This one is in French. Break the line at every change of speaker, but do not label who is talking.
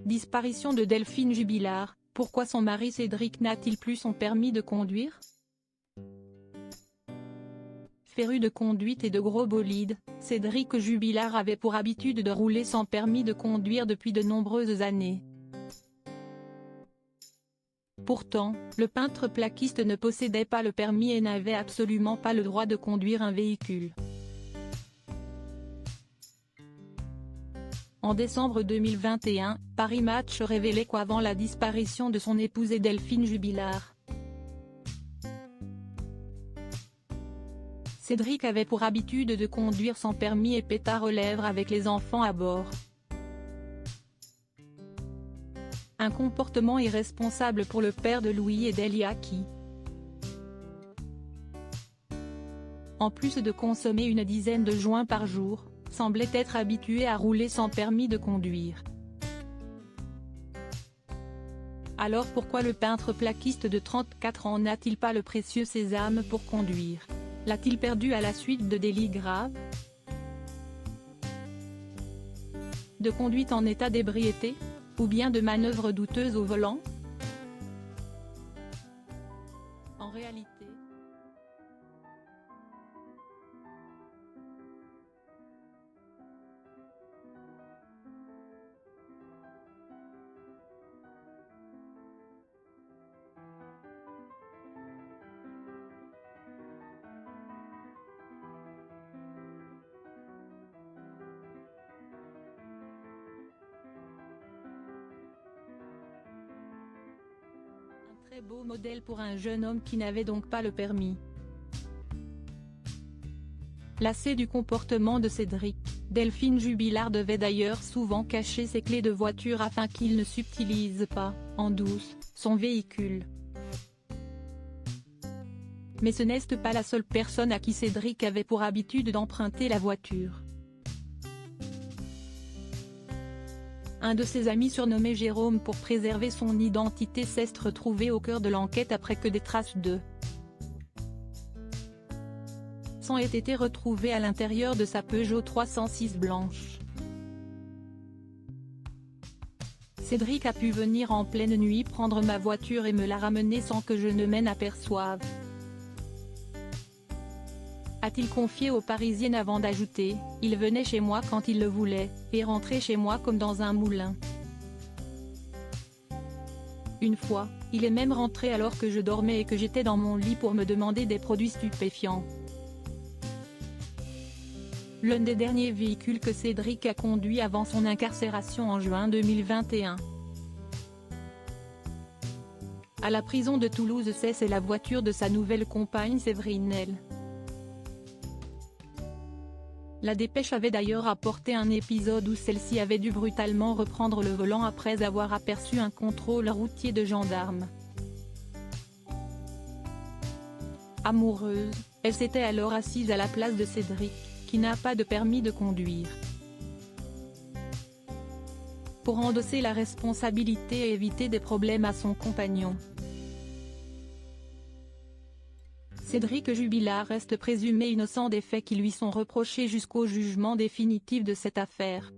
Disparition de Delphine Jubilard, pourquoi son mari Cédric n'a-t-il plus son permis de conduire? Féru de conduite et de gros bolides, Cédric Jubilard avait pour habitude de rouler sans permis de conduire depuis de nombreuses années. Pourtant, le peintre plaquiste ne possédait pas le permis et n'avait absolument pas le droit de conduire un véhicule. En décembre 2021, Paris Match révélait qu'avant la disparition de son épouse Delphine Jubilard, Cédric avait pour habitude de conduire sans permis et pétard aux lèvres avec les enfants à bord. Un comportement irresponsable pour le père de Louis et Delia qui, en plus de consommer une dizaine de joints par jour, semblait être habitué à rouler sans permis de conduire. Alors pourquoi le peintre plaquiste de 34 ans n'a-t-il pas le précieux sésame pour conduire? L'a-t-il perdu à la suite de délits graves? De conduite en état d'ébriété? Ou bien de manœuvres douteuses au volant? En réalité, très beau modèle pour un jeune homme qui n'avait donc pas le permis. Lassée du comportement de Cédric, Delphine Jubilard devait d'ailleurs souvent cacher ses clés de voiture afin qu'il ne subtilise pas, en douce, son véhicule. Mais ce n'est pas la seule personne à qui Cédric avait pour habitude d'emprunter la voiture. Un de ses amis surnommé Jérôme pour préserver son identité s'est retrouvé au cœur de l'enquête après que des traces de sang aient été retrouvées à l'intérieur de sa Peugeot 306 blanche. Cédric a pu venir en pleine nuit prendre ma voiture et me la ramener sans que je ne m'en aperçoive, a-t-il confié aux Parisiennes avant d'ajouter, il venait chez moi quand il le voulait, et rentrait chez moi comme dans un moulin. Une fois, il est même rentré alors que je dormais et que j'étais dans mon lit pour me demander des produits stupéfiants. L'un des derniers véhicules que Cédric a conduit avant son incarcération en juin 2021. À la prison de Toulouse, c'est la voiture de sa nouvelle compagne Séverine L. La dépêche avait d'ailleurs apporté un épisode où celle-ci avait dû brutalement reprendre le volant après avoir aperçu un contrôle routier de gendarmes. Amoureuse, elle s'était alors assise à la place de Cédric, qui n'a pas de permis de conduire. Pour endosser la responsabilité et éviter des problèmes à son compagnon. Cédric Jubilard reste présumé innocent des faits qui lui sont reprochés jusqu'au jugement définitif de cette affaire.